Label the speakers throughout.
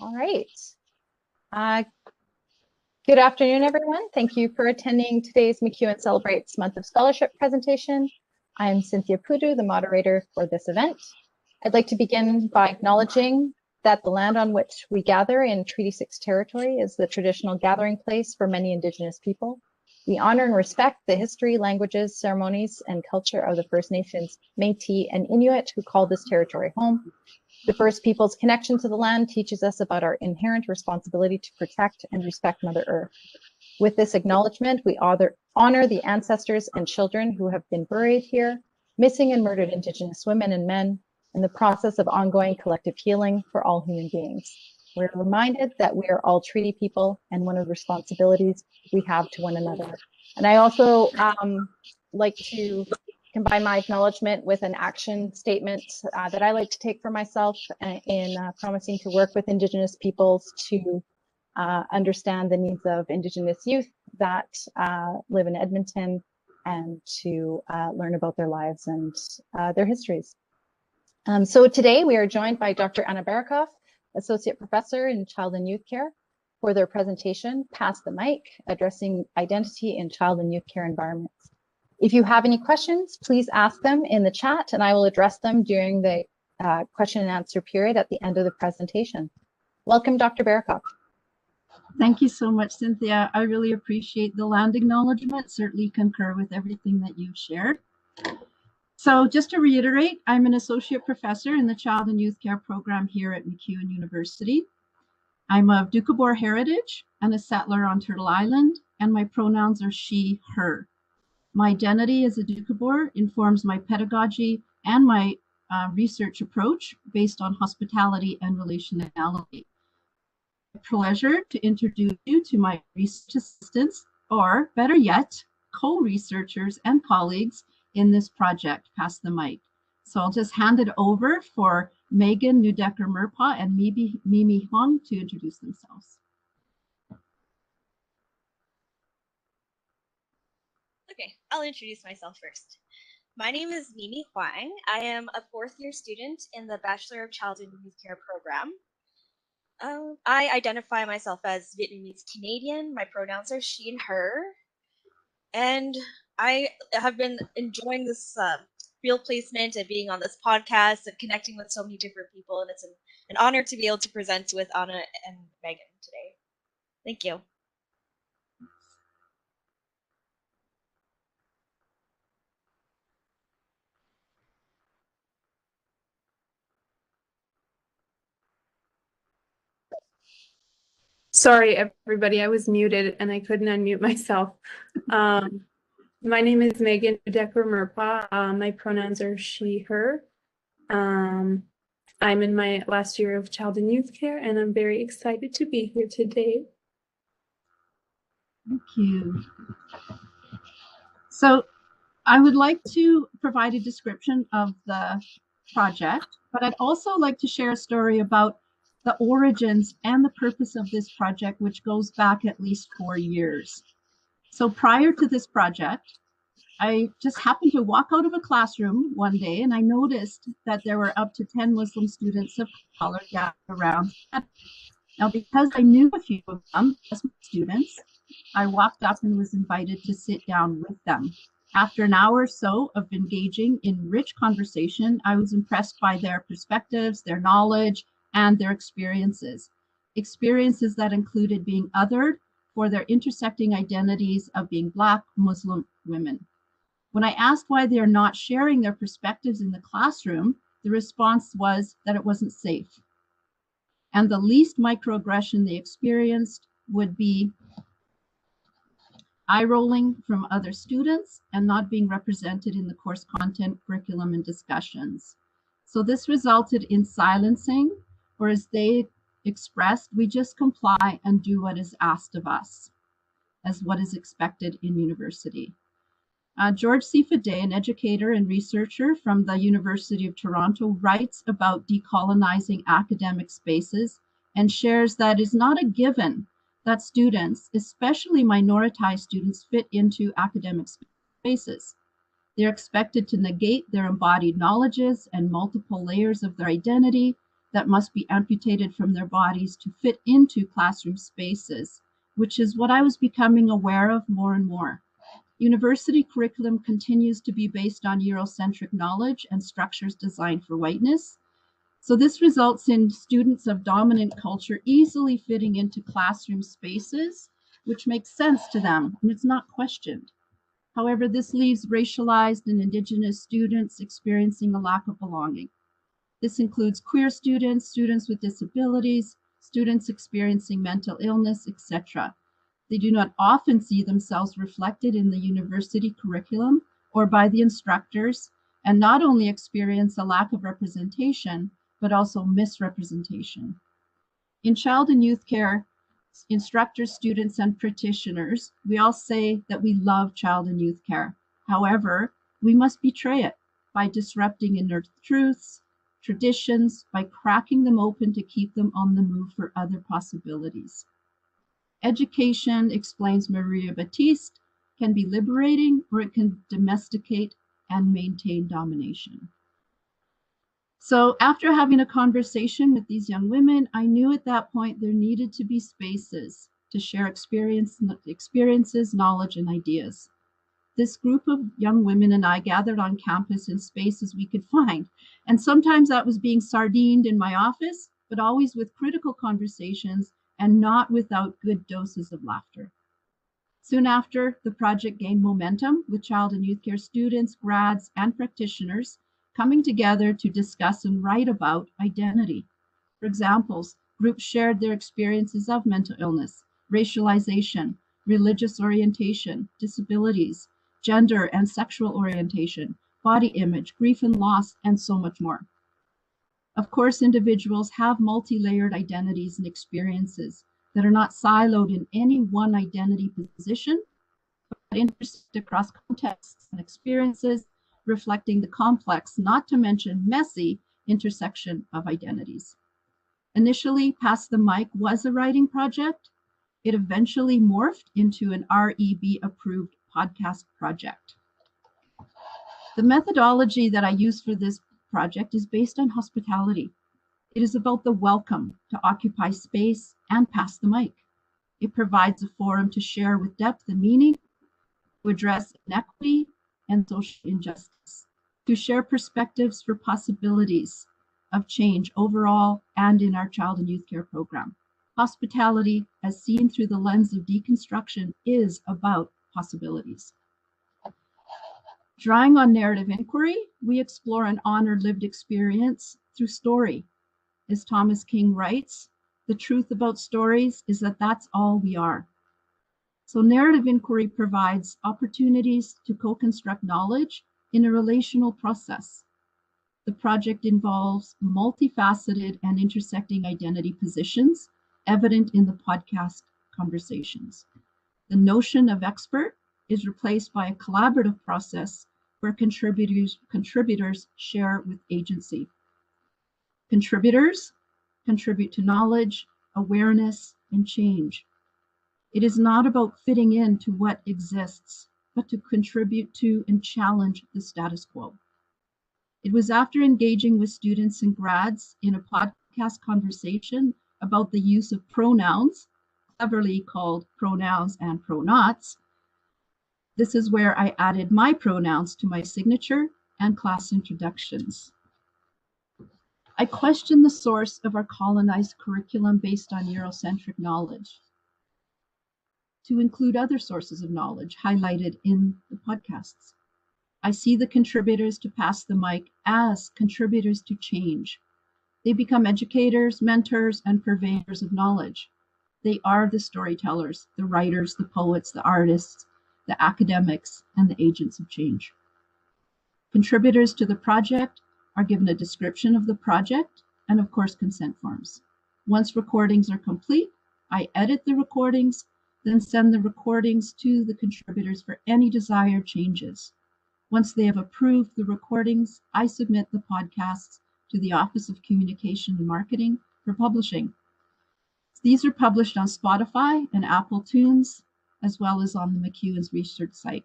Speaker 1: All right. Uh, good afternoon, everyone. Thank you for attending today's MacEwan Celebrates Month of Scholarship presentation. I'm Cynthia Pudu, the moderator for this event. I'd like to begin by acknowledging that the land on which we gather in Treaty 6 territory is the traditional gathering place for many Indigenous people. We honor and respect the history, languages, ceremonies, and culture of the First Nations, Métis, and Inuit who call this territory home. The First Peoples' connection to the land teaches us about our inherent responsibility to protect and respect Mother Earth. With this acknowledgement, we honor the ancestors and children who have been buried here, missing and murdered Indigenous women and men, in the process of ongoing collective healing for all human beings. We're reminded that we are all treaty people and one of the responsibilities we have to one another. And I also like to combine my acknowledgement with an action statement that I like to take for myself in promising to work with Indigenous peoples to understand the needs of Indigenous youth that live in Edmonton and to learn about their lives and their histories. So today we are joined by Dr. Anna Barakov, Associate Professor in Child and Youth Care, for their presentation, Pass the Mic, Addressing Identity in Child and Youth Care Environments. If you have any questions, please ask them in the chat and I will address them during the question and answer period at the end of the presentation. Welcome, Dr. Berikoff.
Speaker 2: Thank you so much, Cynthia. I really appreciate the land acknowledgement, certainly concur with everything that you've shared. So just to reiterate, I'm an associate professor in the Child and Youth Care program here at MacEwan University. I'm of Doukhobor heritage and a settler on Turtle Island, and my pronouns are she, her. My identity as a Doukhobor informs my pedagogy and my research approach based on hospitality and relationality. Pleasure to introduce you to my research assistants, or better yet, co-researchers and colleagues in this project, Pass the Mic. So I'll just hand it over for Megan Neudecker-Merpaw and Mimi Hoang to introduce themselves.
Speaker 3: Okay, I'll introduce myself first. My name is Mimi Hoang. I am a fourth-year student in the Bachelor of Child and Youth Care program. I identify myself as Vietnamese Canadian. My pronouns are she and her. And I have been enjoying this field placement and being on this podcast and connecting with so many different people. And it's an honor to be able to present with Anna and Megan today. Thank you.
Speaker 4: Sorry, everybody, I was muted and I couldn't unmute myself. My name is Megan Neudecker-Merpaw. My pronouns are she, her. I'm in my last year of child and youth care, and I'm very excited to be here today.
Speaker 2: Thank you. So I would like to provide a description of the project, but I'd also like to share a story about the origins and the purpose of this project, which goes back at least 4 years. So prior to this project, I just happened to walk out of a classroom one day and I noticed that there were up to 10 Muslim students of color gathered around. Now, because I knew a few of them as students, I walked up and was invited to sit down with them. After an hour or so of engaging in rich conversation, I was impressed by their perspectives, their knowledge, and their experiences that included being othered for their intersecting identities of being Black Muslim women. When I asked why they are not sharing their perspectives in the classroom, the response was that it wasn't safe. And the least microaggression they experienced would be eye rolling from other students and not being represented in the course content, curriculum, and discussions. So this resulted in silencing, or as they expressed, we just comply and do what is asked of us, as what is expected in university. George C. Fadday, an educator and researcher from the University of Toronto, writes about decolonizing academic spaces and shares that it is not a given that students, especially minoritized students, fit into academic spaces. They're expected to negate their embodied knowledges and multiple layers of their identity that must be amputated from their bodies to fit into classroom spaces, which is what I was becoming aware of more and more. University curriculum continues to be based on Eurocentric knowledge and structures designed for whiteness. So this results in students of dominant culture easily fitting into classroom spaces, which makes sense to them, and it's not questioned. However, this leaves racialized and Indigenous students experiencing a lack of belonging. This includes queer students, students with disabilities, students experiencing mental illness, etc. They do not often see themselves reflected in the university curriculum or by the instructors, and not only experience a lack of representation, but also misrepresentation. In child and youth care, instructors, students, and practitioners, we all say that we love child and youth care. However, we must betray it by disrupting inert truths, traditions, by cracking them open to keep them on the move for other possibilities. Education, explains Maria Batiste, can be liberating or it can domesticate and maintain domination. So after having a conversation with these young women, I knew at that point there needed to be spaces to share experiences, knowledge, and ideas. This group of young women and I gathered on campus in spaces we could find. And sometimes that was being sardined in my office, but always with critical conversations and not without good doses of laughter. Soon after, the project gained momentum with child and youth care students, grads, and practitioners coming together to discuss and write about identity. For example, groups shared their experiences of mental illness, racialization, religious orientation, disabilities, gender and sexual orientation, body image, grief and loss, and so much more. Of course, individuals have multi-layered identities and experiences that are not siloed in any one identity position, but intersect across contexts and experiences, reflecting the complex, not to mention messy, intersection of identities. Initially, Pass the Mic was a writing project. It eventually morphed into an REB-approved podcast project. The methodology that I use for this project is based on hospitality. It is about the welcome to occupy space and pass the mic. It provides a forum to share with depth and meaning, to address inequity and social injustice, to share perspectives for possibilities of change overall and in our child and youth care program. Hospitality, as seen through the lens of deconstruction, is about possibilities. Drawing on narrative inquiry, we explore and honor lived experience through story. As Thomas King writes, the truth about stories is that that's all we are. So narrative inquiry provides opportunities to co-construct knowledge in a relational process. The project involves multifaceted and intersecting identity positions evident in the podcast conversations. The notion of expert is replaced by a collaborative process where contributors share with agency. Contributors contribute to knowledge, awareness, and change. It is not about fitting into what exists, but to contribute to and challenge the status quo. It was after engaging with students and grads in a podcast conversation about the use of pronouns, cleverly called pronouns and pronouns. This is where I added my pronouns to my signature and class introductions. I questioned the source of our colonized curriculum based on Eurocentric knowledge to include other sources of knowledge highlighted in the podcasts. I see the contributors to Pass the Mic as contributors to change. They become educators, mentors, and purveyors of knowledge. They are the storytellers, the writers, the poets, the artists, the academics, and the agents of change. Contributors to the project are given a description of the project and, of course, consent forms. Once recordings are complete, I edit the recordings, then send the recordings to the contributors for any desired changes. Once they have approved the recordings, I submit the podcasts to the Office of Communication and Marketing for publishing. These are published on Spotify and Apple Tunes, as well as on the MacEwan's research site.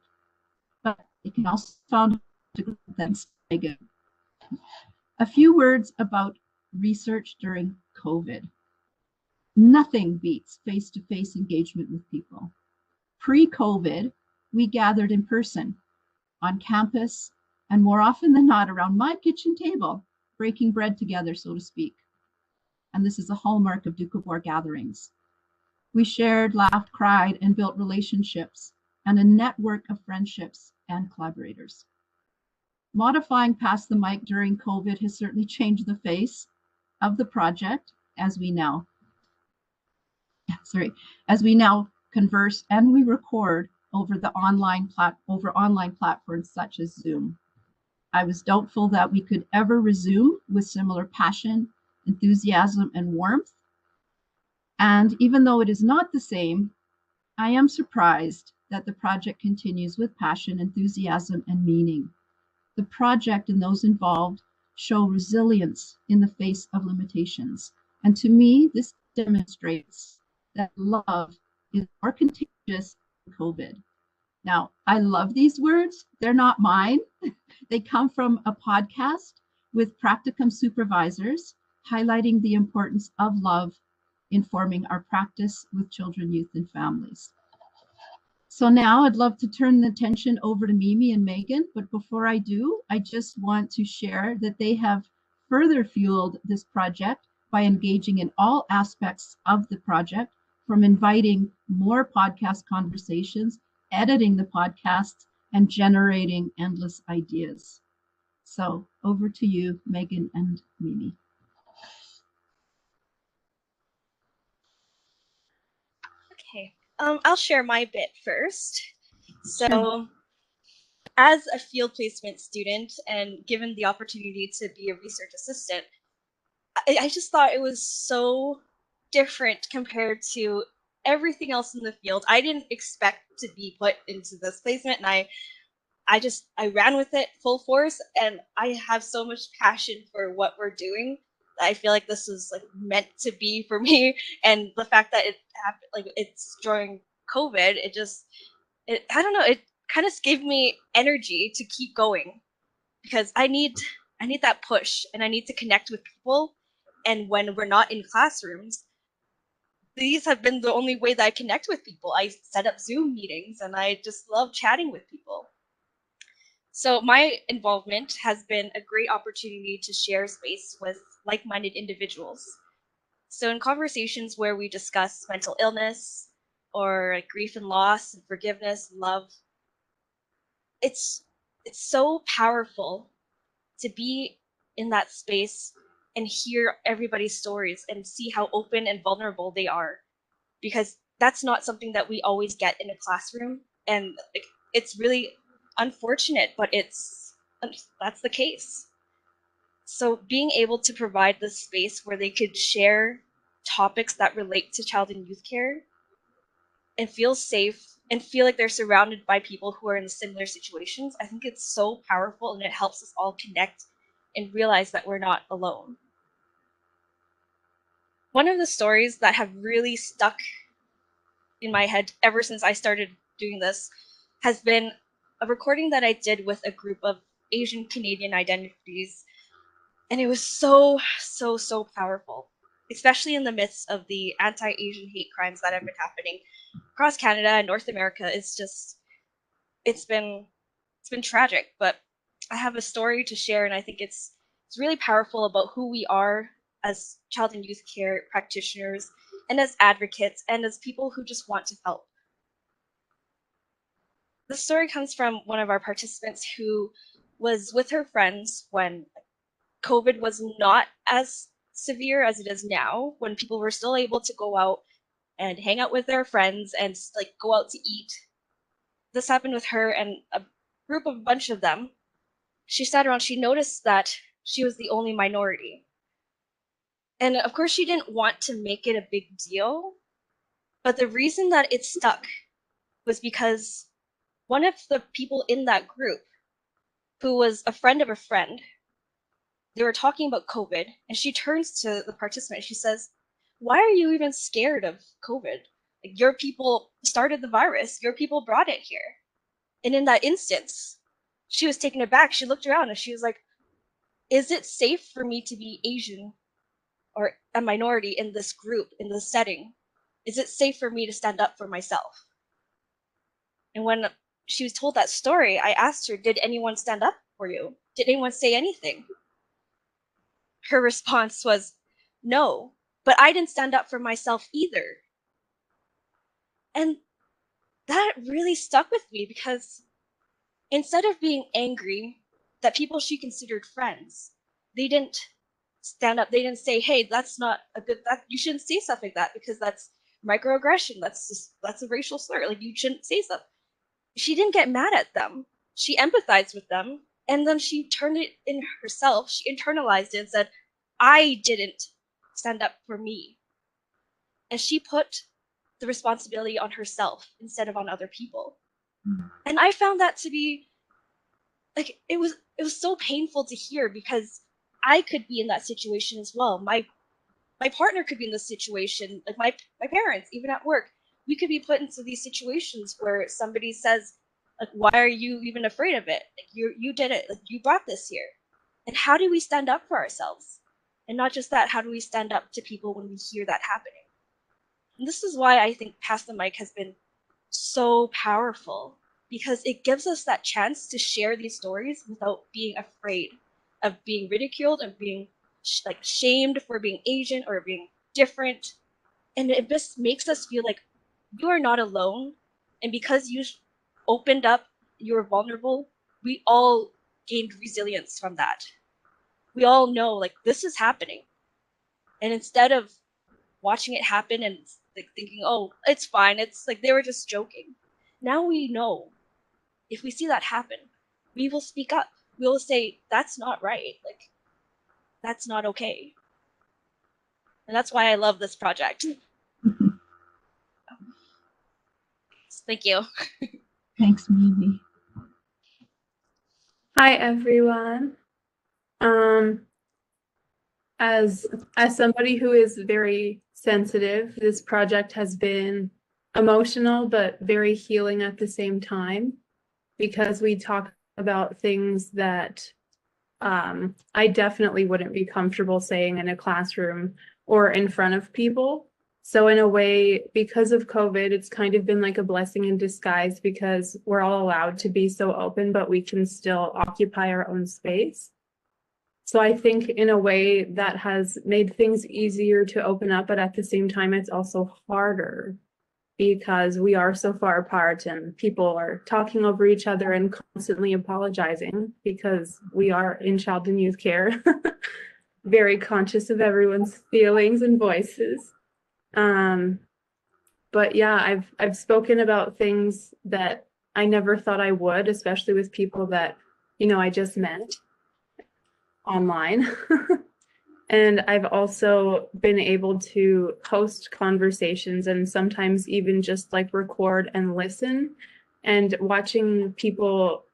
Speaker 2: But it can also be found on Megan. A few words about research during COVID. Nothing beats face-to-face engagement with people. Pre-COVID, we gathered in person, on campus, and more often than not around my kitchen table, breaking bread together, so to speak. And this is a hallmark of Doukhobor gatherings. We shared, laughed, cried, and built relationships and a network of friendships and collaborators. Modifying past the mic during COVID has certainly changed the face of the project as we now converse and we record over online platforms such as Zoom. I was doubtful that we could ever resume with similar passion, enthusiasm, and warmth. And even though it is not the same, I am surprised that the project continues with passion, enthusiasm, and meaning. The project and those involved show resilience in the face of limitations. And to me, this demonstrates that love is more contagious than COVID. Now, I love these words. They're not mine. They come from a podcast with practicum supervisors highlighting the importance of love in forming our practice with children, youth, and families. So now I'd love to turn the attention over to Mimi and Megan, but before I do, I just want to share that they have further fueled this project by engaging in all aspects of the project, from inviting more podcast conversations, editing the podcasts, and generating endless ideas. So over to you, Megan and Mimi.
Speaker 3: Okay, I'll share my bit first. So, as a field placement student and given the opportunity to be a research assistant, I just thought it was so different compared to everything else in the field. I didn't expect to be put into this placement, and I ran with it full force, and I have so much passion for what we're doing. I feel like this is like meant to be for me, and the fact that it happened, like it's during COVID, I don't know, it kind of gave me energy to keep going, because I need that push, and I need to connect with people. And when we're not in classrooms, these have been the only way that I connect with people. I set up Zoom meetings, and I just love chatting with people. So my involvement has been a great opportunity to share space with like-minded individuals. So in conversations where we discuss mental illness or grief and loss and forgiveness, love, it's so powerful to be in that space and hear everybody's stories and see how open and vulnerable they are, because that's not something that we always get in a classroom, and it's really unfortunate, but that's the case. So being able to provide this space where they could share topics that relate to child and youth care and feel safe and feel like they're surrounded by people who are in similar situations, I think it's so powerful, and it helps us all connect and realize that we're not alone. One of the stories that have really stuck in my head ever since I started doing this has been a recording that I did with a group of Asian Canadian identities. And it was so powerful, especially in the midst of the anti-Asian hate crimes that have been happening across Canada and North America. It's been tragic, but I have a story to share, and I think it's really powerful about who we are as child and youth care practitioners, and as advocates, and as people who just want to help. The story comes from one of our participants who was with her friends when COVID was not as severe as it is now, when people were still able to go out and hang out with their friends and like go out to eat. This happened with her and a bunch of them. She sat around, she noticed that she was the only minority. And of course, she didn't want to make it a big deal, but the reason that it stuck was because one of the people in that group, who was a friend of a friend, they were talking about COVID, and she turns to the participant, she says, "Why are you even scared of COVID? Like, your people started the virus, your people brought it here." And in that instance, she was taken aback. She looked around and she was like, "Is it safe for me to be Asian or a minority in this group, in this setting? Is it safe for me to stand up for myself? And when she was told that story, I asked her, did anyone stand up for you? Did anyone say anything? Her response was, no, but I didn't stand up for myself either. And that really stuck with me, because instead of being angry that people she considered friends, they didn't stand up. They didn't say, hey, that's not a good, that you shouldn't say stuff like that, because that's microaggression. That's a racial slur. Like, you shouldn't say stuff. She didn't get mad at them. She empathized with them, and then she turned it in herself. She internalized it and said, I didn't stand up for me. And she put the responsibility on herself instead of on other people. And I found that to be like, it was so painful to hear, because I could be in that situation as well. My partner could be in this situation, like my parents, even at work. We could be put into these situations where somebody says, like, why are you even afraid of it? Like, you did it, like, you brought this here. And how do we stand up for ourselves? And not just that, how do we stand up to people when we hear that happening? And this is why I think Pass the Mic has been so powerful, because it gives us that chance to share these stories without being afraid of being ridiculed and being like shamed for being Asian or being different. And it just makes us feel like you are not alone. And because you opened up, you were vulnerable, we all gained resilience from that. We all know, like, this is happening. And instead of watching it happen and like thinking, oh, it's fine, it's like they were just joking, now we know if we see that happen, we will speak up. We will say, that's not right. Like, that's not okay. And that's why I love this project. Thank you.
Speaker 2: Thanks, Mimi.
Speaker 4: Hi, everyone. As somebody who is very sensitive, this project has been emotional but very healing at the same time, because we talk about things that I definitely wouldn't be comfortable saying in a classroom or in front of people. So in a way, because of COVID, it's kind of been like a blessing in disguise, because we're all allowed to be so open, but we can still occupy our own space. So I think in a way that has made things easier to open up, but at the same time, it's also harder, because we are so far apart and people are talking over each other and constantly apologizing, because we are in child and youth care, very conscious of everyone's feelings and voices. But yeah, I've spoken about things that I never thought I would, especially with people that, I just met online. And I've also been able to host conversations and sometimes even just like record and listen, and watching people,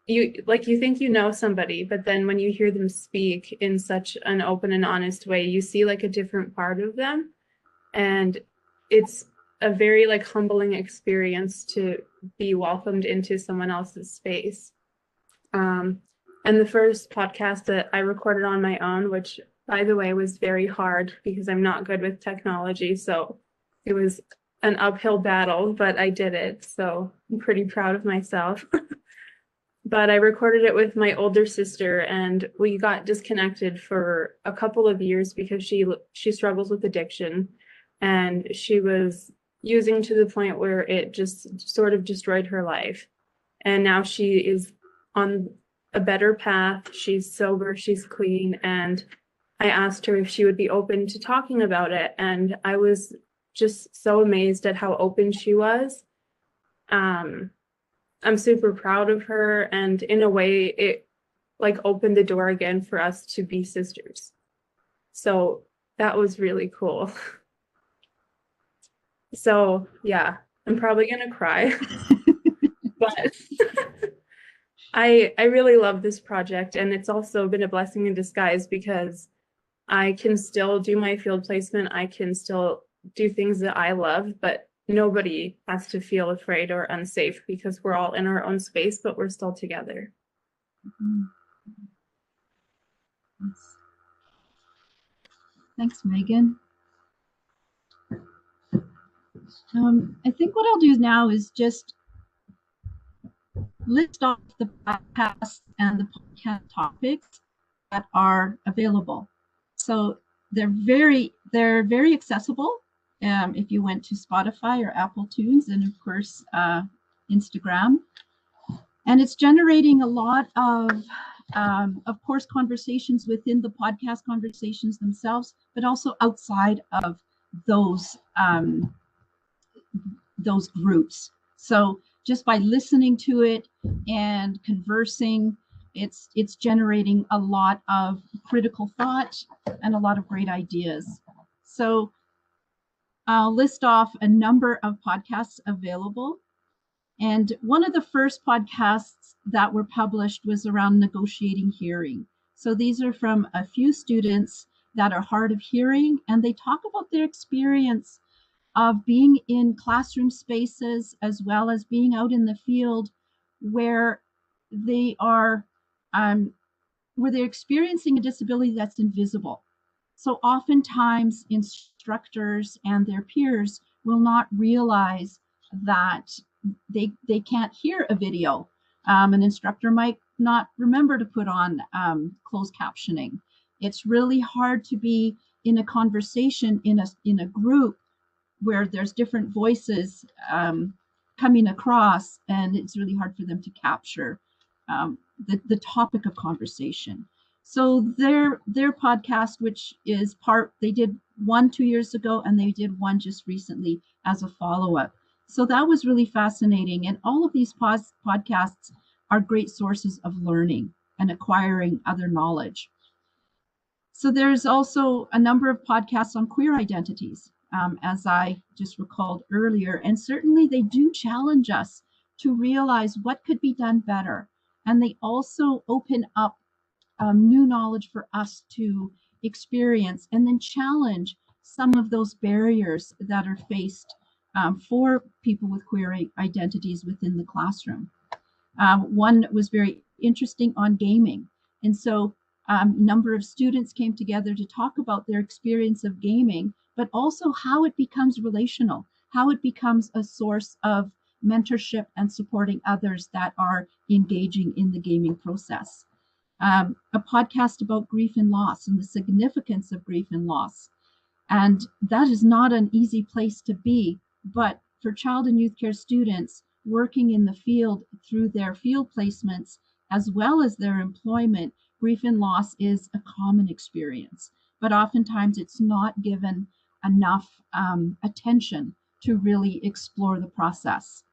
Speaker 4: you think somebody, but then when you hear them speak in such an open and honest way, you see like a different part of them. And it's a very like humbling experience to be welcomed into someone else's space. And the first podcast that I recorded on my own, which by the way was very hard because I'm not good with technology, so it was an uphill battle, but I did it, so I'm pretty proud of myself. But I recorded it with my older sister, and we got disconnected for a couple of years because she struggles with addiction, and she was using to the point where it just sort of destroyed her life. And now she is on a better path. She's sober, she's clean, and I asked her if she would be open to talking about it, and I was just so amazed at how open she was. I'm super proud of her, and in a way it like opened the door again for us to be sisters. So that was really cool. So yeah, I'm probably gonna cry. But I really love this project, and it's also been a blessing in disguise because I can still do my field placement. I can still do things that I love, but nobody has to feel afraid or unsafe because we're all in our own space, but we're still together.
Speaker 2: Thanks, Megan. I think what I'll do now is just list off the podcasts and the podcast topics that are available. So they're very accessible. If you went to Spotify or Apple Tunes, and of course Instagram, and it's generating a lot of course, conversations within the podcast conversations themselves, but also outside of those groups. So just by listening to it and conversing, it's generating a lot of critical thought and a lot of great ideas. So I'll list off a number of podcasts available. And one of the first podcasts that were published was around negotiating hearing. So these are from a few students that are hard of hearing, and they talk about their experience of being in classroom spaces as well as being out in the field where they are where they're experiencing a disability that's invisible. So oftentimes instructors and their peers will not realize that they can't hear a video. An instructor might not remember to put on closed captioning. It's really hard to be in a conversation in a group where there's different voices coming across, and it's really hard for them to capture the topic of conversation. So their podcast, which is they did one 2 years ago, and they did one just recently as a follow-up. So that was really fascinating. And all of these podcasts are great sources of learning and acquiring other knowledge. So there's also a number of podcasts on queer identities, as I just recalled earlier. And certainly they do challenge us to realize what could be done better. And they also open up new knowledge for us to experience and then challenge some of those barriers that are faced for people with queer identities within the classroom. One was very interesting on gaming. And so a number of students came together to talk about their experience of gaming, but also how it becomes relational, how it becomes a source of mentorship and supporting others that are engaging in the gaming process. A podcast about grief and loss and the significance of grief and loss. And that is not an easy place to be, but for child and youth care students working in the field through their field placements, as well as their employment, grief and loss is a common experience, but oftentimes it's not given enough attention to really explore the process.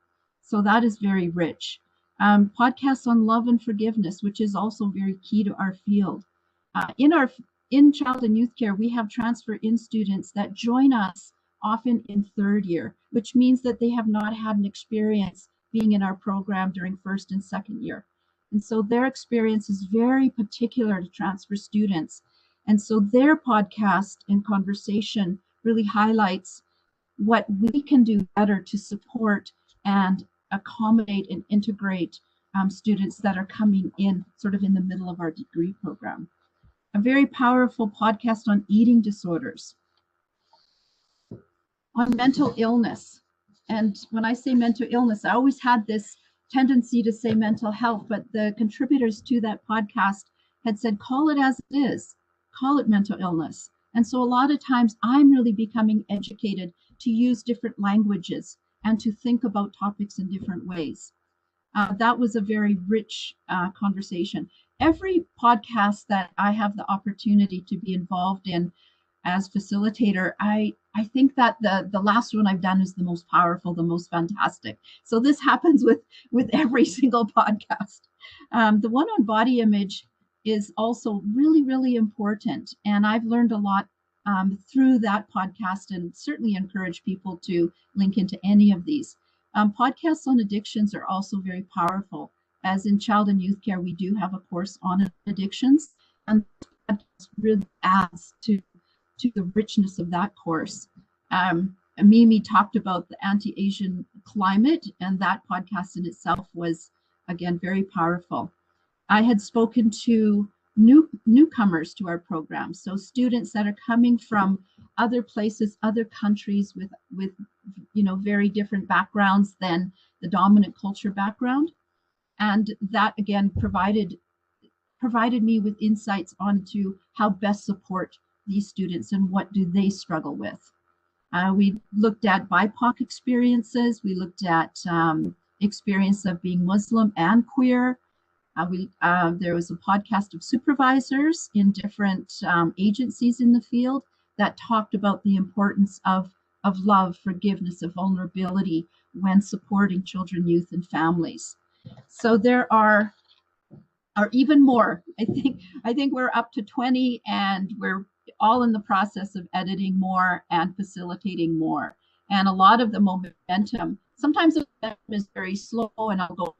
Speaker 2: So that is very rich. Podcasts on love and forgiveness, which is also very key to our field. In child and youth care, we have transfer in students that join us often in third year, which means that they have not had an experience being in our program during first and second year. And so their experience is very particular to transfer students. And so their podcast and conversation really highlights what we can do better to support and accommodate and integrate students that are coming in sort of in the middle of our degree program. A very powerful podcast on eating disorders, on mental illness. And when I say mental illness, I always had this tendency to say mental health, but the contributors to that podcast had said, call it as it is, call it mental illness. And so a lot of times I'm really becoming educated to use different languages and to think about topics in different ways. That was a very rich conversation. Every podcast that I have the opportunity to be involved in as facilitator, I think that the last one I've done is the most powerful, the most fantastic. So this happens with every single podcast. The one on body image is also really, really important. And I've learned a lot through that podcast, and certainly encourage people to link into any of these. Podcasts on addictions are also very powerful. As in child and youth care, we do have a course on addictions, and that really adds to the richness of that course. Mimi talked about the anti-Asian climate, and that podcast in itself was, again, very powerful. I had spoken to newcomers to our program. So students that are coming from other places, other countries with very different backgrounds than the dominant culture background. And that again provided me with insights onto how best support these students and what do they struggle with. We looked at BIPOC experiences. We looked at experience of being Muslim and queer. There was a podcast of supervisors in different agencies in the field that talked about the importance of love, forgiveness, of vulnerability when supporting children, youth, and families. So there are even more. I think we're up to 20, and we're all in the process of editing more and facilitating more. And a lot of the momentum, sometimes the momentum is very slow, and I'll go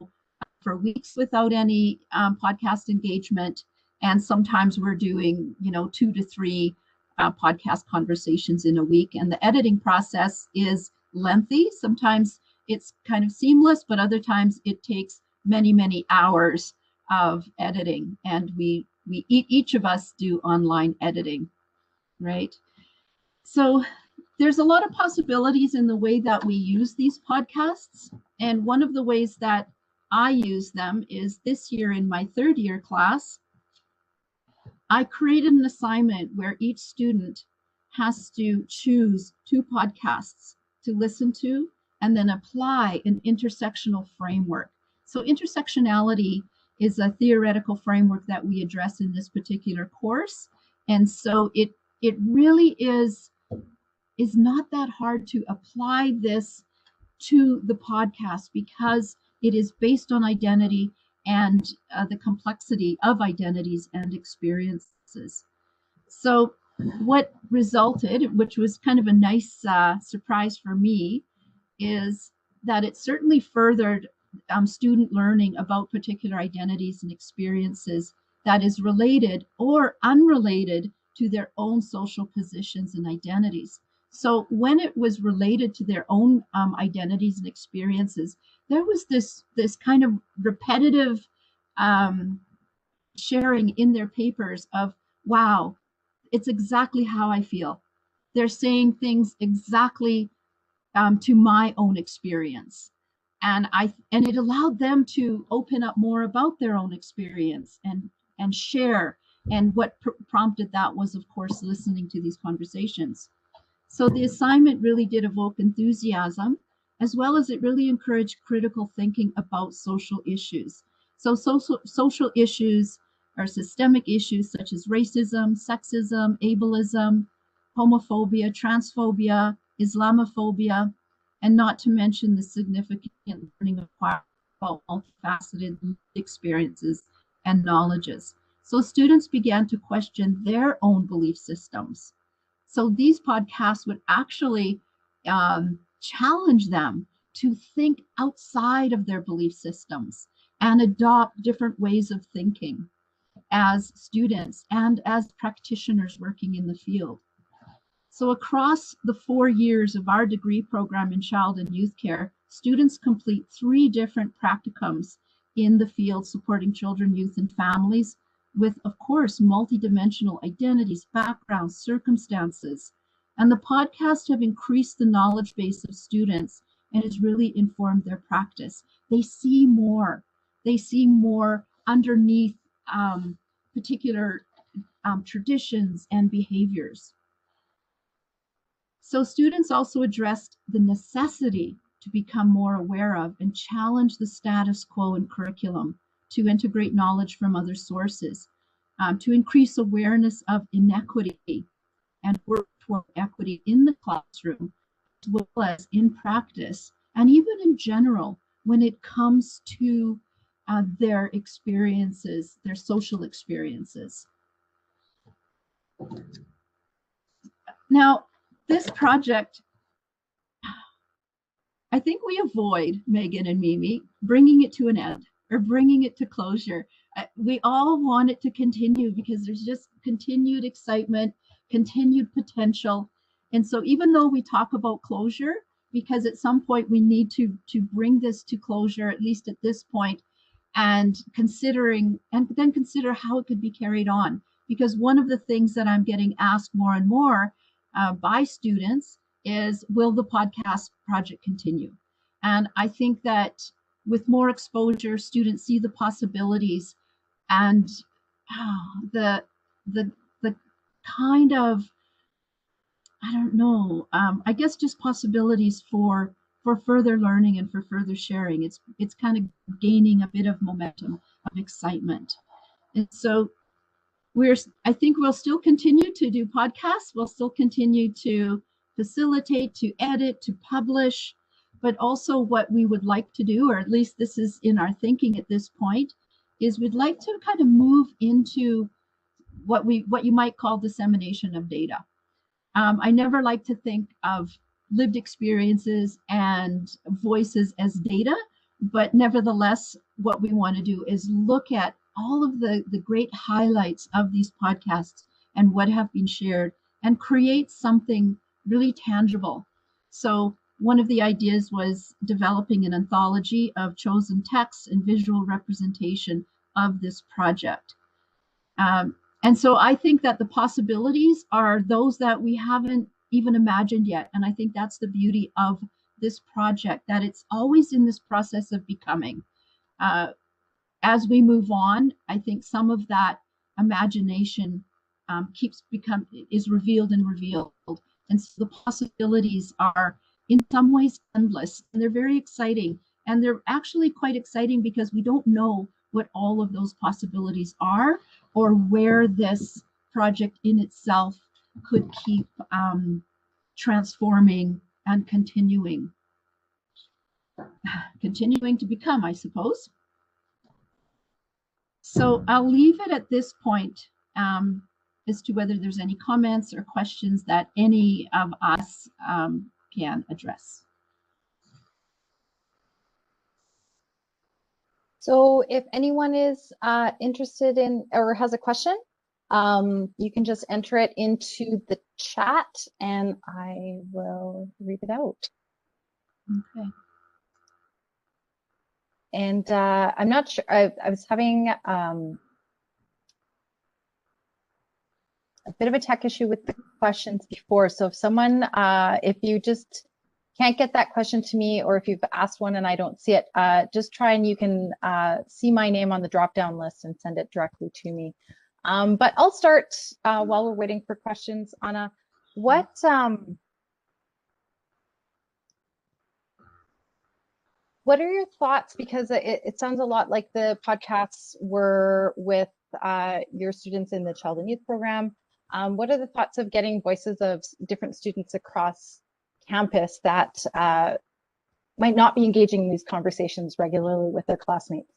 Speaker 2: for weeks without any podcast engagement. And sometimes we're doing, 2 to 3 podcast conversations in a week. And the editing process is lengthy. Sometimes it's kind of seamless, but other times it takes many, many hours of editing. And we each of us do online editing, right? So there's a lot of possibilities in the way that we use these podcasts. And one of the ways that I use them is this year in my 3rd year class, I created an assignment where each student has to choose 2 podcasts to listen to and then apply an intersectional framework. So intersectionality is a theoretical framework that we address in this particular course. And so it really is not that hard to apply this to the podcast because it is based on identity and the complexity of identities and experiences. So what resulted, which was kind of a nice surprise for me, is that it certainly furthered student learning about particular identities and experiences that is related or unrelated to their own social positions and identities. So when it was related to their own identities and experiences, there was this kind of repetitive sharing in their papers of, wow, it's exactly how I feel. They're saying things exactly to my own experience. And it allowed them to open up more about their own experience and share. And what prompted that was, of course, listening to these conversations. So the assignment really did evoke enthusiasm, as well as it really encouraged critical thinking about social issues. So social issues are systemic issues such as racism, sexism, ableism, homophobia, transphobia, Islamophobia, and not to mention the significant learning acquired about multifaceted experiences and knowledges. So students began to question their own belief systems. So these podcasts would actually challenge them to think outside of their belief systems and adopt different ways of thinking as students and as practitioners working in the field. So across the 4 years of our degree program in child and youth care, students complete 3 different practicums in the field supporting children, youth, and families with, of course, multidimensional identities, backgrounds, circumstances. And the podcasts have increased the knowledge base of students and has really informed their practice. They see more. They see more underneath particular traditions and behaviors. So students also addressed the necessity to become more aware of and challenge the status quo in curriculum, to integrate knowledge from other sources, to increase awareness of inequity and work toward equity in the classroom, as well as in practice, and even in general when it comes to their experiences, their social experiences. Now, this project, I think we avoid, Megan and Mimi, bringing it to an end or bringing it to closure. We all want it to continue because there's just continued excitement, continued potential. And so even though we talk about closure, because at some point we need to bring this to closure, at least at this point, and then consider how it could be carried on. Because one of the things that I'm getting asked more and more by students is, will the podcast project continue? And I think that with more exposure, students see the possibilities and the kind of, I don't know, I guess just possibilities for further learning and for further sharing. It's kind of gaining a bit of momentum, of excitement. And so I think we'll still continue to do podcasts. We'll still continue to facilitate, to edit, to publish, but also what we would like to do, or at least this is in our thinking at this point, is we'd like to kind of move into what you might call dissemination of data. I never like to think of lived experiences and voices as data, but nevertheless, what we want to do is look at all of the great highlights of these podcasts and what have been shared and create something really tangible. So one of the ideas was developing an anthology of chosen texts and visual representation of this project. And so I think that the possibilities are those that we haven't even imagined yet. And I think that's the beauty of this project, that it's always in this process of becoming. As we move on, I think some of that imagination is revealed and revealed. And so the possibilities are in some ways endless, and they're very exciting. And they're actually quite exciting because we don't know what all of those possibilities are, or where this project in itself could keep transforming and continuing to become, I suppose. So I'll leave it at this point as to whether there's any comments or questions that any of us can address.
Speaker 1: So if anyone is interested in or has a question, you can just enter it into the chat and I will read it out.
Speaker 2: Okay.
Speaker 1: And I'm not sure, I was having a bit of a tech issue with the questions before. So if someone, if you just can't get that question to me, or if you've asked one and I don't see it, just try and you can see my name on the drop-down list and send it directly to me. But I'll start while we're waiting for questions. Anna, what are your thoughts? Because it sounds a lot like the podcasts were with your students in the Child and Youth Program. What are the thoughts of getting voices of different students across campus that might not be engaging in these conversations regularly with their classmates?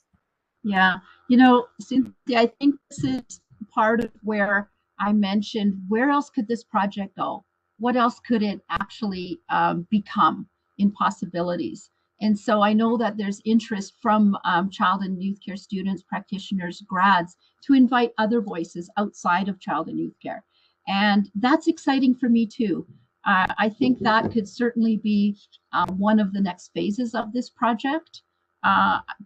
Speaker 2: Yeah, you know, Cynthia, I think this is part of where I mentioned, where else could this project go? What else could it actually become in possibilities? And so I know that there's interest from child and youth care students, practitioners, grads, to invite other voices outside of child and youth care. And that's exciting for me too. I think that could certainly be one of the next phases of this project,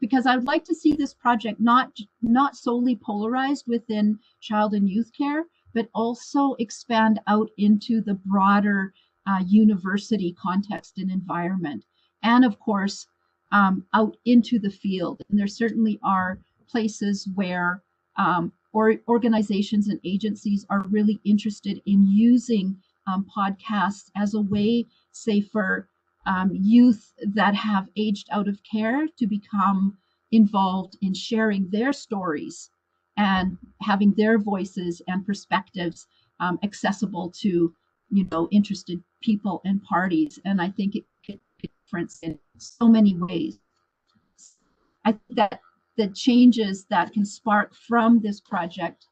Speaker 2: because I would like to see this project not solely polarized within child and youth care, but also expand out into the broader university context and environment. And of course, out into the field. And there certainly are places where organizations and agencies are really interested in using podcasts as a way, say, for youth that have aged out of care to become involved in sharing their stories and having their voices and perspectives accessible to, you know, interested people and parties. And I think it could make a difference in so many ways. I think that the changes that can spark from this project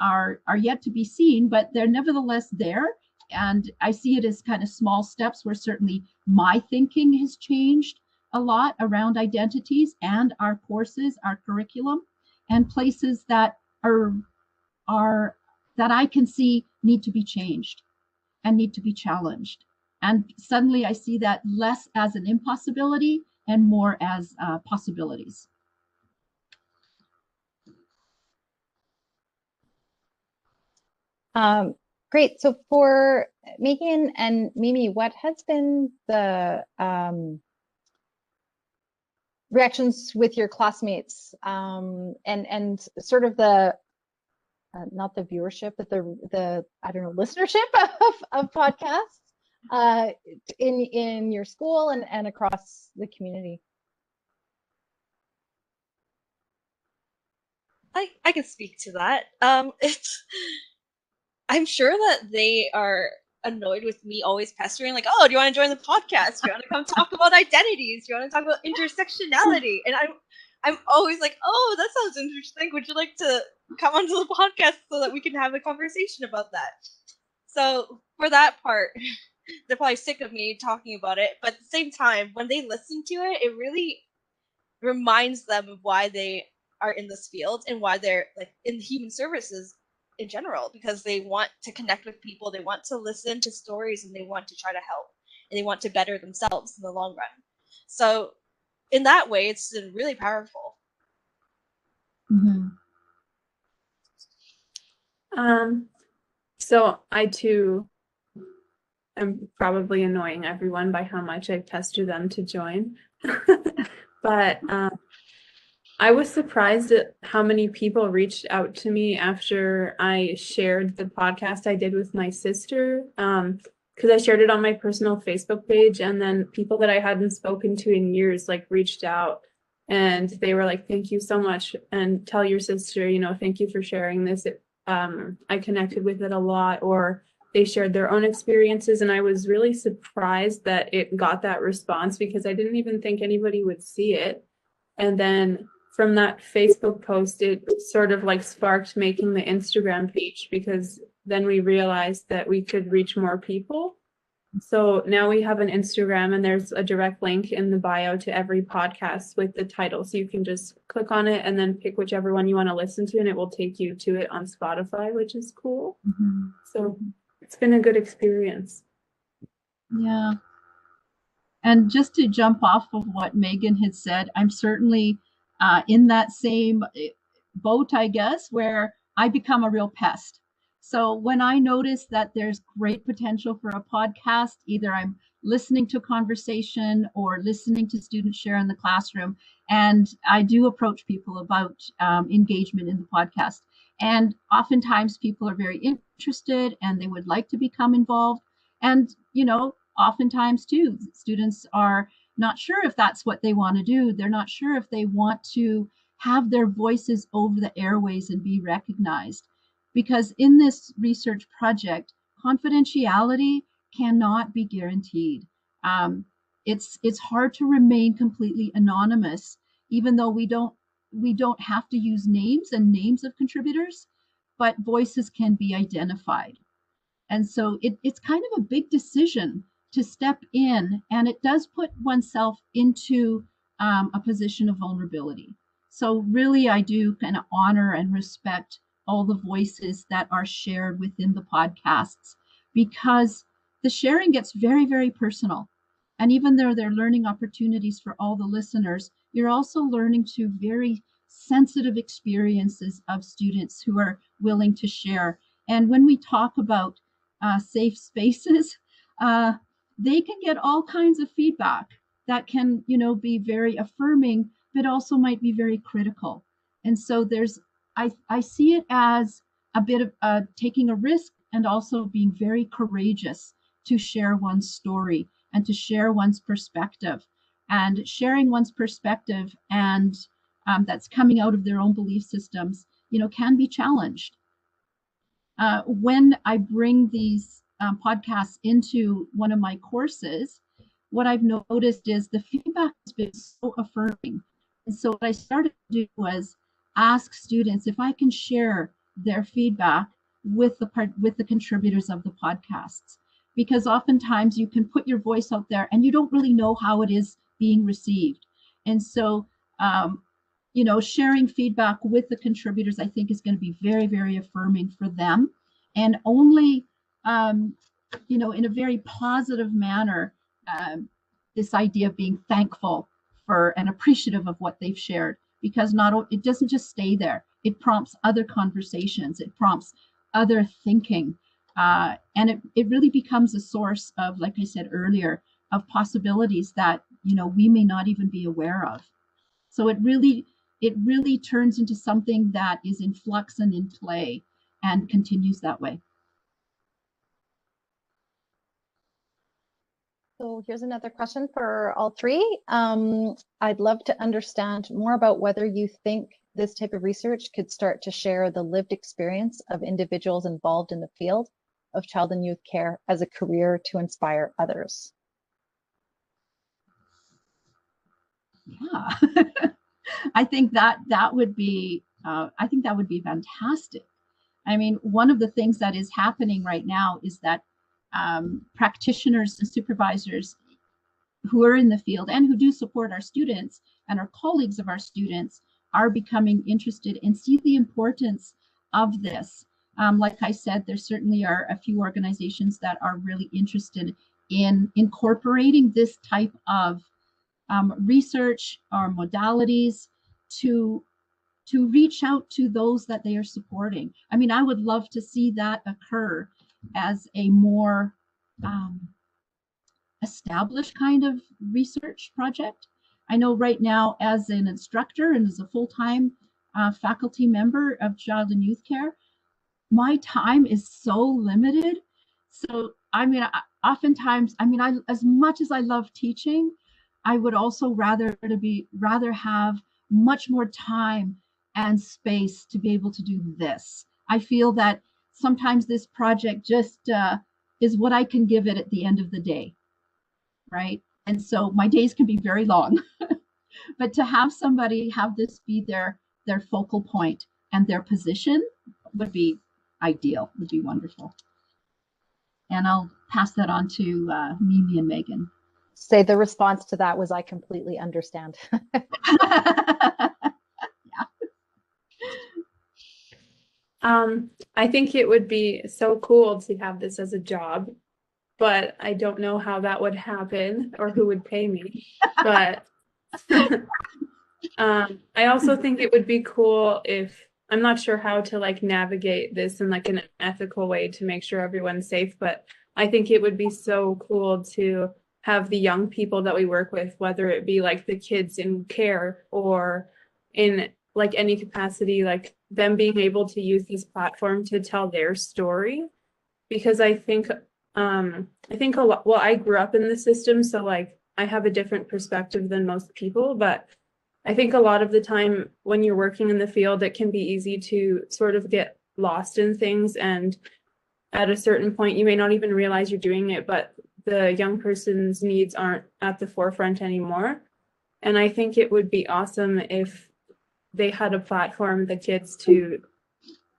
Speaker 2: are yet to be seen, but they're nevertheless there. And I see it as kind of small steps where certainly my thinking has changed a lot around identities and our courses, our curriculum, and places that are that I can see need to be changed and need to be challenged. And suddenly I see that less as an impossibility and more as possibilities.
Speaker 1: Great. So for Megan and Mimi, what has been the reactions with your classmates, and sort of the not the viewership, but the I don't know, listenership of podcasts in your school and across the community?
Speaker 3: I can speak to that. I'm sure that they are annoyed with me always pestering, like, oh, do you want to join the podcast? Do you want to come talk about identities? Do you want to talk about intersectionality? And I'm always like, oh, that sounds interesting. Would you like to come onto the podcast so that we can have a conversation about that? So for that part, they're probably sick of me talking about it. But at the same time, when they listen to it, it really reminds them of why they are in this field and why they're like in human services in general, because they want to connect with people, they want to listen to stories, and they want to try to help, and they want to better themselves in the long run. So in that way, it's really powerful.
Speaker 2: Mm-hmm.
Speaker 4: So I too am probably annoying everyone by how much I pester them to join. But I was surprised at how many people reached out to me after I shared the podcast I did with my sister. Because I shared it on my personal Facebook page, and then people that I hadn't spoken to in years like reached out, and they were like, thank you so much, and tell your sister, you know, thank you for sharing this. I connected with it a lot, or they shared their own experiences, and I was really surprised that it got that response because I didn't even think anybody would see it. And then from that Facebook post, it sort of like sparked making the Instagram page, because then we realized that we could reach more people. So now we have an Instagram, and there's a direct link in the bio to every podcast with the title. So you can just click on it and then pick whichever one you want to listen to, and it will take you to it on Spotify, which is cool.
Speaker 2: Mm-hmm.
Speaker 4: So it's been a good experience.
Speaker 2: Yeah. And just to jump off of what Megan had said, I'm certainly in that same boat, I guess, where I become a real pest. So when I notice that there's great potential for a podcast, either I'm listening to a conversation or listening to students share in the classroom, and I do approach people about engagement in the podcast. And oftentimes people are very interested and they would like to become involved. And, you know, oftentimes too, students are not sure if that's what they want to do. They're not sure if they want to have their voices over the airways and be recognized. Because in this research project, confidentiality cannot be guaranteed. It's hard to remain completely anonymous, even though we don't have to use names and names of contributors, but voices can be identified. And so it's kind of a big decision to step in, and it does put oneself into a position of vulnerability. So really, I do kind of honor and respect all the voices that are shared within the podcasts, because the sharing gets very, very personal. And even though they're learning opportunities for all the listeners, you're also learning to very sensitive experiences of students who are willing to share. And when we talk about safe spaces, they can get all kinds of feedback that can, you know, be very affirming, but also might be very critical. And so I see it as a bit of taking a risk and also being very courageous to share one's story and to share one's perspective. And sharing one's perspective and that's coming out of their own belief systems, you know, can be challenged. When I bring these podcasts into one of my courses, what I've noticed is the feedback has been so affirming. And so what I started to do was ask students if I can share their feedback with the contributors of the podcasts, because oftentimes you can put your voice out there and you don't really know how it is being received. And so you know, sharing feedback with the contributors, I think, is going to be very, very affirming for them, and only, you know, in a very positive manner, this idea of being thankful for and appreciative of what they've shared, because it doesn't just stay there. It prompts other conversations. It prompts other thinking. And it really becomes a source of, like I said earlier, of possibilities that, we may not even be aware of. So it really turns into something that is in flux and in play and continues that way.
Speaker 1: So here's another question for all three. I'd love to understand more about whether you think this type of research could start to share the lived experience of individuals involved in the field of child and youth care as a career to inspire others.
Speaker 2: Yeah, I think that would be fantastic. I mean, one of the things that is happening right now is that practitioners and supervisors who are in the field and who do support our students and are colleagues of our students are becoming interested and see the importance of this. Like I said, there certainly are a few organizations that are really interested in incorporating this type of research or modalities to reach out to those that they are supporting. I mean, I would love to see that occur as a more established kind of research project. I know right now, as an instructor and as a full-time faculty member of child and youth care, my time is so limited. So, I mean, oftentimes, as much as I love teaching, I would also rather have much more time and space to be able to do this. I feel that sometimes this project just is what I can give it at the end of the day, right? And so my days can be very long, but to have somebody have this be their focal point and their position would be ideal, would be wonderful. And I'll pass that on to Mimi and Megan.
Speaker 1: Say the response to that was, I completely understand.
Speaker 4: I think it would be so cool to have this as a job, but I don't know how that would happen or who would pay me. But I also think it would be cool if, I'm not sure how to like navigate this in like an ethical way to make sure everyone's safe, but I think it would be so cool to have the young people that we work with, whether it be like the kids in care or in like any capacity, like them being able to use this platform to tell their story. Because I think a lot, well, I grew up in the system, so like I have a different perspective than most people, but I think a lot of the time when you're working in the field, it can be easy to sort of get lost in things. And at a certain point, you may not even realize you're doing it, but the young person's needs aren't at the forefront anymore. And I think it would be awesome if they had a platform, the kids, to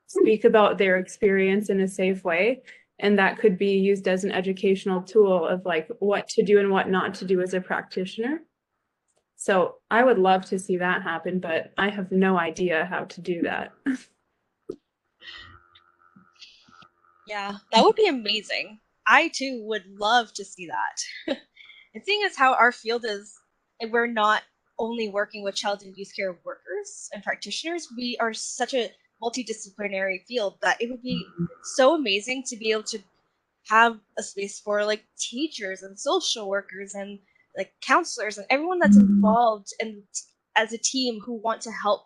Speaker 4: speak about their experience in a safe way. And that could be used as an educational tool of like what to do and what not to do as a practitioner. So I would love to see that happen, but I have no idea how to do that.
Speaker 3: Yeah, that would be amazing. I too would love to see that. And seeing as how our field is, and we're not only working with child and youth care workers and practitioners, we are such a multidisciplinary field that it would be so amazing to be able to have a space for like teachers and social workers and like counselors and everyone that's involved and as a team who want to help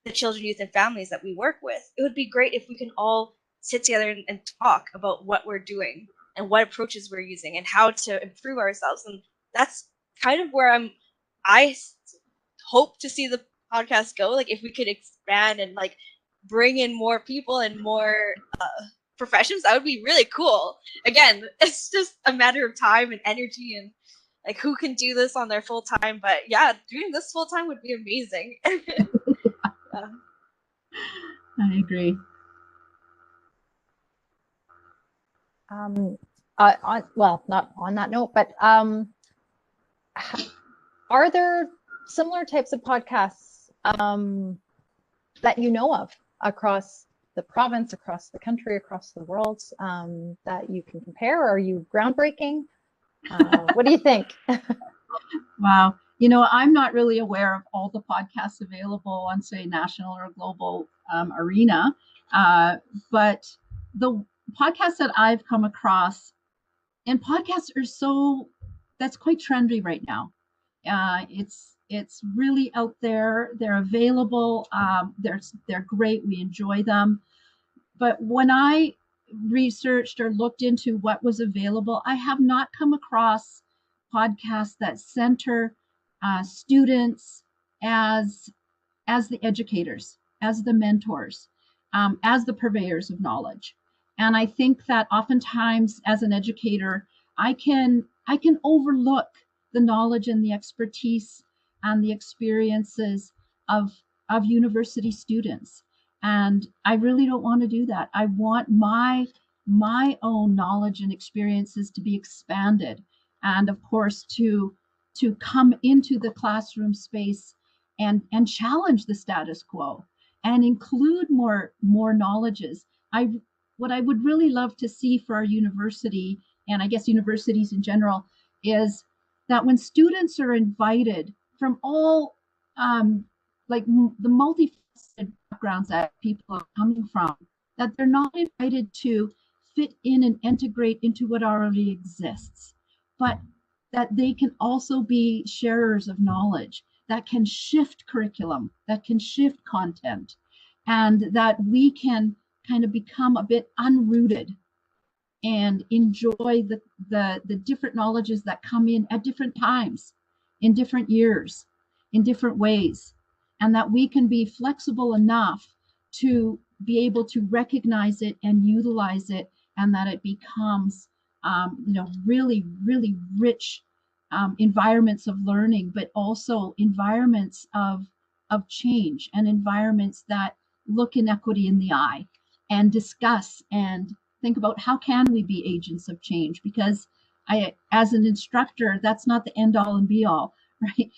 Speaker 3: the children, youth, and families that we work with. It would be great if we can all sit together and talk about what we're doing and what approaches we're using and how to improve ourselves. And that's kind of where I hope to see the podcast go. Like if we could expand and like bring in more people and more professions, that would be really cool. Again, it's just a matter of time and energy and like who can do this on their full time. But yeah, doing this full time would be amazing. Yeah.
Speaker 2: I agree.
Speaker 1: Well, not on that note, but are there similar types of podcasts that you know of across the province, across the country, across the world that you can compare? Are you groundbreaking? What do you think?
Speaker 2: Wow. You know, I'm not really aware of all the podcasts available on, say, national or global arena, but the podcasts that I've come across, and podcasts are that's quite trendy right now. It's really out there. They're available. They're great. We enjoy them. But when I researched or looked into what was available, I have not come across podcasts that center students as the educators, as the mentors, as the purveyors of knowledge. And I think that oftentimes as an educator, I can overlook the knowledge and the expertise and the experiences of university students. And I really don't want to do that. I want my own knowledge and experiences to be expanded, and of course to come into the classroom space and challenge the status quo and include more knowledges. What I would really love to see for our university, and I guess universities in general, is that when students are invited from all like the multifaceted backgrounds that people are coming from, that they're not invited to fit in and integrate into what already exists, but that they can also be sharers of knowledge, that can shift curriculum, that can shift content, and that we can kind of become a bit unrooted and enjoy the different knowledges that come in at different times, in different years, in different ways, and that we can be flexible enough to be able to recognize it and utilize it, and that it becomes really, really rich environments of learning, but also environments of change, and environments that look inequity in the eye and discuss and think about how can we be agents of change. Because as an instructor, that's not the end all and be all, right?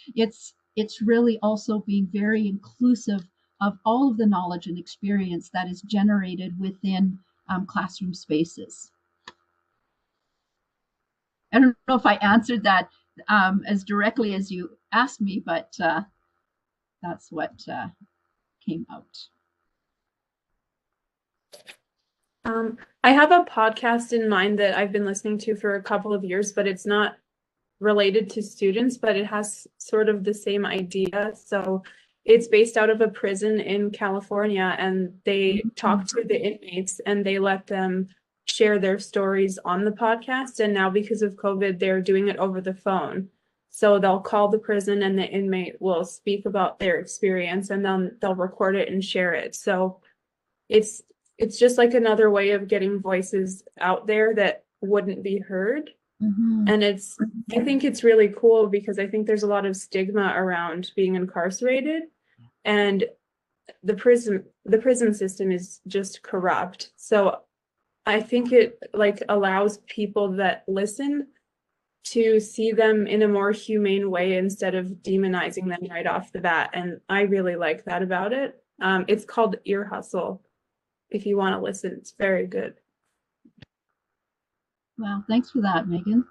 Speaker 2: It's really also being very inclusive of all of the knowledge and experience that is generated within classroom spaces. I don't know if I answered that as directly as you asked me, but that's what came out.
Speaker 4: I have a podcast in mind that I've been listening to for a couple of years, but it's not related to students, but it has sort of the same idea. So it's based out of a prison in California, and they talk to the inmates and they let them share their stories on the podcast. And now because of COVID, they're doing it over the phone. So they'll call the prison and the inmate will speak about their experience, and then they'll record it and share it. So it's just like another way of getting voices out there that wouldn't be heard.
Speaker 2: Mm-hmm.
Speaker 4: And I think it's really cool because I think there's a lot of stigma around being incarcerated, and the prison system is just corrupt. So I think it like allows people that listen to see them in a more humane way instead of demonizing them right off the bat. And I really like that about it. It's called Ear Hustle. If you want to listen, it's very good.
Speaker 2: Well, thanks for that, Megan.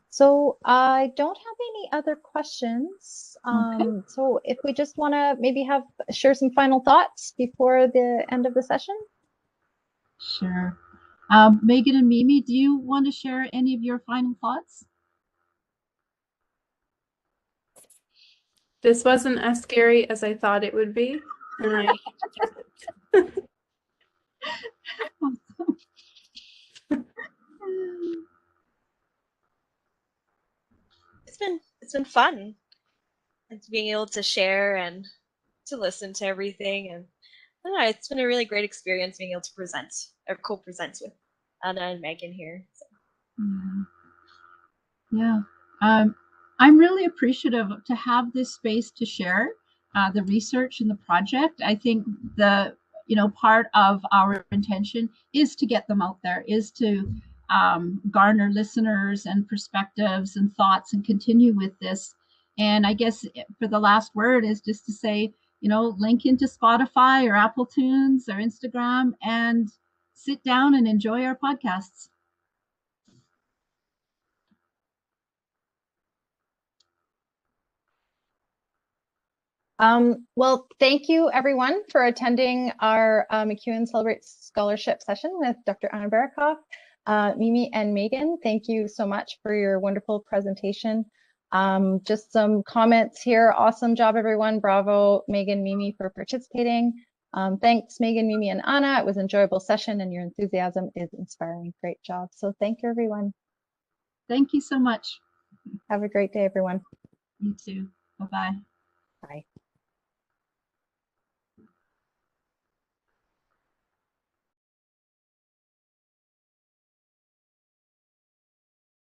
Speaker 1: So I don't have any other questions.
Speaker 2: Okay.
Speaker 1: So if we just want to maybe share some final thoughts before the end of the session.
Speaker 2: Sure. Megan and Mimi, do you want to share any of your final thoughts?
Speaker 4: This wasn't as scary as I thought it would be. And
Speaker 3: It's been fun. It's being able to share and to listen to everything, and I don't know, it's been a really great experience being able to present or co-present with Anna and Megan here. So.
Speaker 2: Yeah. I'm really appreciative to have this space to share the research and the project. I think part of our intention is to get them out there, is to garner listeners and perspectives and thoughts and continue with this. And I guess for the last word is just to say, link into Spotify or Apple Tunes or Instagram and sit down and enjoy our podcasts.
Speaker 1: Well, thank you everyone for attending our MacEwan Celebrates Scholarship session with Dr. Anna Barakov. Mimi and Megan, thank you so much for your wonderful presentation. Just some comments here. Awesome job, everyone. Bravo, Megan, Mimi, for participating. Thanks, Megan, Mimi, and Anna. It was an enjoyable session and your enthusiasm is inspiring. Great job. So thank you, everyone.
Speaker 2: Thank you so much.
Speaker 1: Have a great day, everyone.
Speaker 2: You too. Bye-bye.
Speaker 1: Bye.